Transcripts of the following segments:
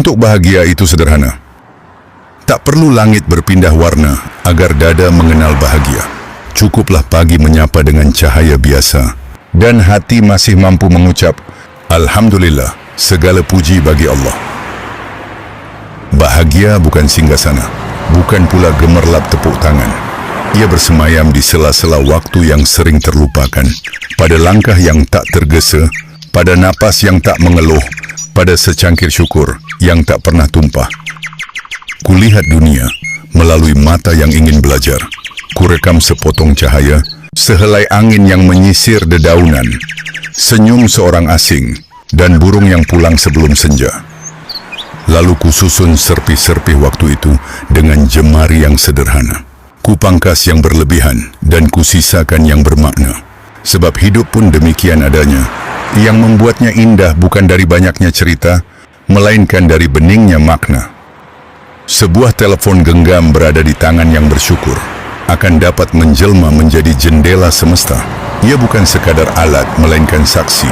Untuk bahagia itu sederhana. Tak perlu langit berpindah warna agar dada mengenal bahagia. Cukuplah pagi menyapa dengan cahaya biasa dan hati masih mampu mengucap, Alhamdulillah, segala puji bagi Allah. Bahagia bukan singgasana, bukan pula gemerlap tepuk tangan. Ia bersemayam di sela-sela waktu yang sering terlupakan, pada langkah yang tak tergesa, pada napas yang tak mengeluh, pada secangkir syukur yang tak pernah tumpah. Kulihat dunia melalui mata yang ingin belajar. Kurekam sepotong cahaya, sehelai angin yang menyisir dedaunan, senyum seorang asing, dan burung yang pulang sebelum senja. Lalu kususun serpih-serpih waktu itu dengan jemari yang sederhana. Kupangkas yang berlebihan dan kusisakan yang bermakna. Sebab hidup pun demikian adanya. Yang membuatnya indah bukan dari banyaknya cerita, melainkan dari beningnya makna. Sebuah telepon genggam berada di tangan yang bersyukur akan dapat menjelma menjadi jendela semesta. Ia bukan sekadar alat, melainkan saksi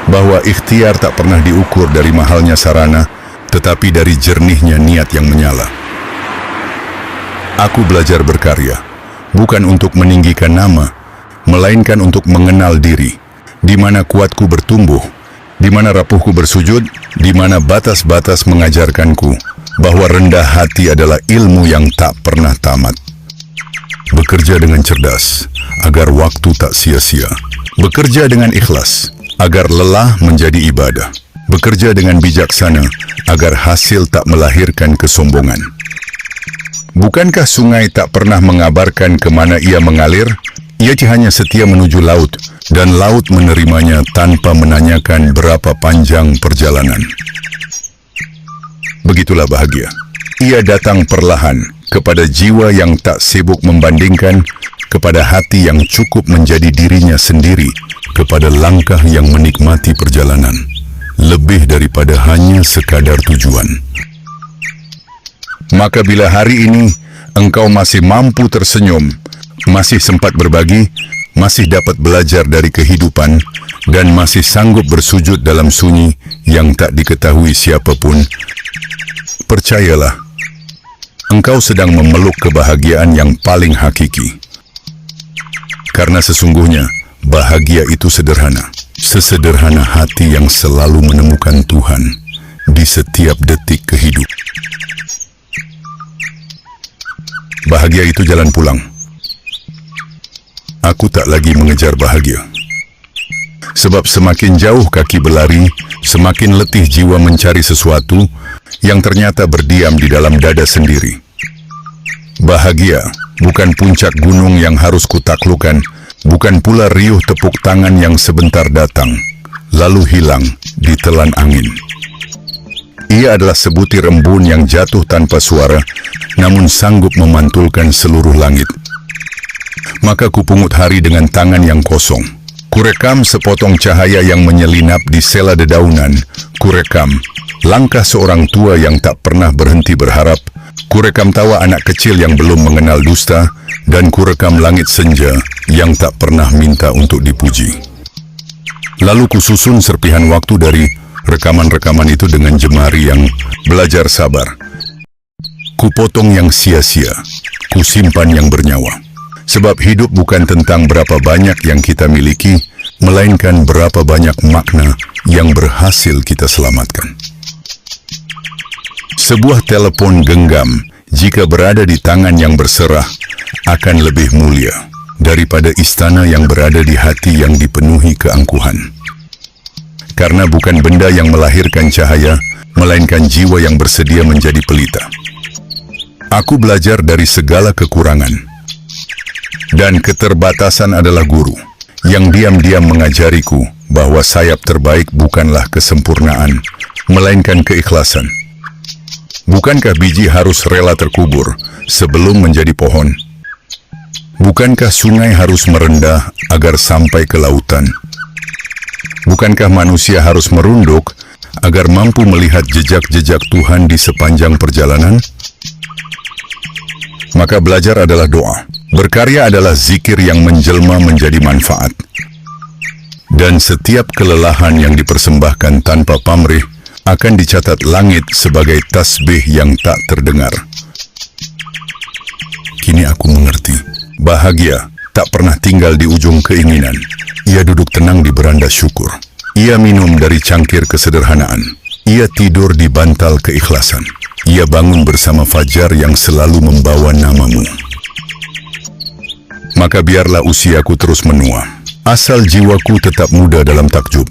bahwa ikhtiar tak pernah diukur dari mahalnya sarana, tetapi dari jernihnya niat yang menyala. Aku belajar berkarya, bukan untuk meninggikan nama, melainkan untuk mengenal diri, di mana kuatku bertumbuh, di mana rapuhku bersujud, di mana batas-batas mengajarkanku bahwa rendah hati adalah ilmu yang tak pernah tamat. Bekerja dengan cerdas, agar waktu tak sia-sia. Bekerja dengan ikhlas, agar lelah menjadi ibadah. Bekerja dengan bijaksana, agar hasil tak melahirkan kesombongan. Bukankah sungai tak pernah mengabarkan kemana ia mengalir? Ia hanya setia menuju laut, dan laut menerimanya tanpa menanyakan berapa panjang perjalanan. Begitulah bahagia. Ia datang perlahan kepada jiwa yang tak sibuk membandingkan, kepada hati yang cukup menjadi dirinya sendiri, kepada langkah yang menikmati perjalanan, lebih daripada hanya sekadar tujuan. Maka bila hari ini engkau masih mampu tersenyum, masih sempat berbagi, masih dapat belajar dari kehidupan, dan masih sanggup bersujud dalam sunyi yang tak diketahui siapapun, percayalah, engkau sedang memeluk kebahagiaan yang paling hakiki. Karena sesungguhnya, bahagia itu sederhana. Sesederhana hati yang selalu menemukan Tuhan di setiap detik kehidupan. Bahagia itu jalan pulang. Aku tak lagi mengejar bahagia. Sebab semakin jauh kaki berlari, semakin letih jiwa mencari sesuatu yang ternyata berdiam di dalam dada sendiri. Bahagia bukan puncak gunung yang harus kutaklukan, bukan pula riuh tepuk tangan yang sebentar datang, lalu hilang ditelan angin. Ia adalah sebutir embun yang jatuh tanpa suara, namun sanggup memantulkan seluruh langit. Maka kupungut hari dengan tangan yang kosong. Kurekam sepotong cahaya yang menyelinap di sela dedaunan. Kurekam langkah seorang tua yang tak pernah berhenti berharap. Kurekam tawa anak kecil yang belum mengenal dusta. Dan kurekam langit senja yang tak pernah minta untuk dipuji. Lalu kususun serpihan waktu dari rekaman-rekaman itu dengan jemari yang belajar sabar. Kupotong yang sia-sia, kusimpan yang bernyawa. Sebab hidup bukan tentang berapa banyak yang kita miliki, melainkan berapa banyak makna yang berhasil kita selamatkan. Sebuah telepon genggam, jika berada di tangan yang berserah, akan lebih mulia daripada istana yang berada di hati yang dipenuhi keangkuhan. Karena bukan benda yang melahirkan cahaya, melainkan jiwa yang bersedia menjadi pelita. Aku belajar dari segala kekurangan. Dan keterbatasan adalah guru yang diam-diam mengajariku bahwa sayap terbaik bukanlah kesempurnaan, melainkan keikhlasan. Bukankah biji harus rela terkubur sebelum menjadi pohon? Bukankah sungai harus merendah agar sampai ke lautan? Bukankah manusia harus merunduk agar mampu melihat jejak-jejak Tuhan di sepanjang perjalanan? Maka belajar adalah doa. Berkarya adalah zikir yang menjelma menjadi manfaat. Dan setiap kelelahan yang dipersembahkan tanpa pamrih akan dicatat langit sebagai tasbih yang tak terdengar. Kini aku mengerti. Bahagia tak pernah tinggal di ujung keinginan. Ia duduk tenang di beranda syukur. Ia minum dari cangkir kesederhanaan. Ia tidur di bantal keikhlasan. Ia bangun bersama fajar yang selalu membawa namamu. Maka biarlah usiaku terus menua, asal jiwaku tetap muda dalam takjub.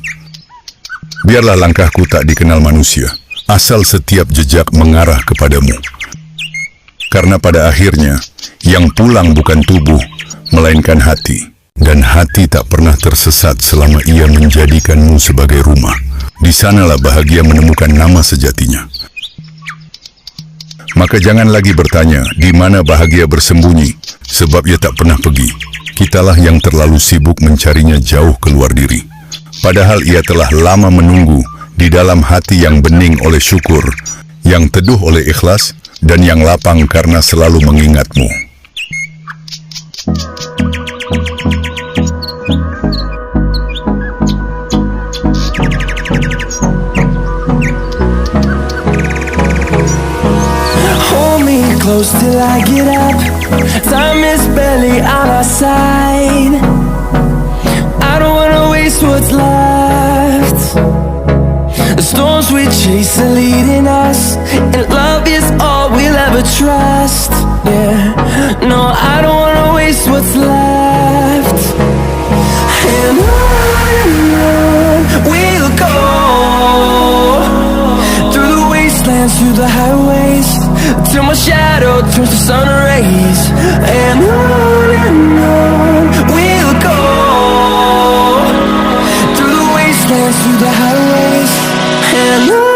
Biarlah langkahku tak dikenal manusia, asal setiap jejak mengarah kepadamu. Karena pada akhirnya, yang pulang bukan tubuh, melainkan hati. Dan hati tak pernah tersesat selama ia menjadikanmu sebagai rumah. Di sanalah bahagia menemukan nama sejatinya. Maka jangan lagi bertanya, di mana bahagia bersembunyi, sebab ia tak pernah pergi. Kitalah yang terlalu sibuk mencarinya jauh keluar diri. Padahal ia telah lama menunggu di dalam hati yang bening oleh syukur, yang teduh oleh ikhlas, dan yang lapang karena selalu mengingatmu. Hold me close till I get up. Time is barely on our side. I don't wanna waste what's left. The storms we chase are leading us, and love is all we'll ever trust. Yeah, no, I don't wanna waste what's left. And on we'll go, through the wastelands, through the highways, till my shadow turns to sun rays. And on we'll go, through the wastelands, through the highways, and on.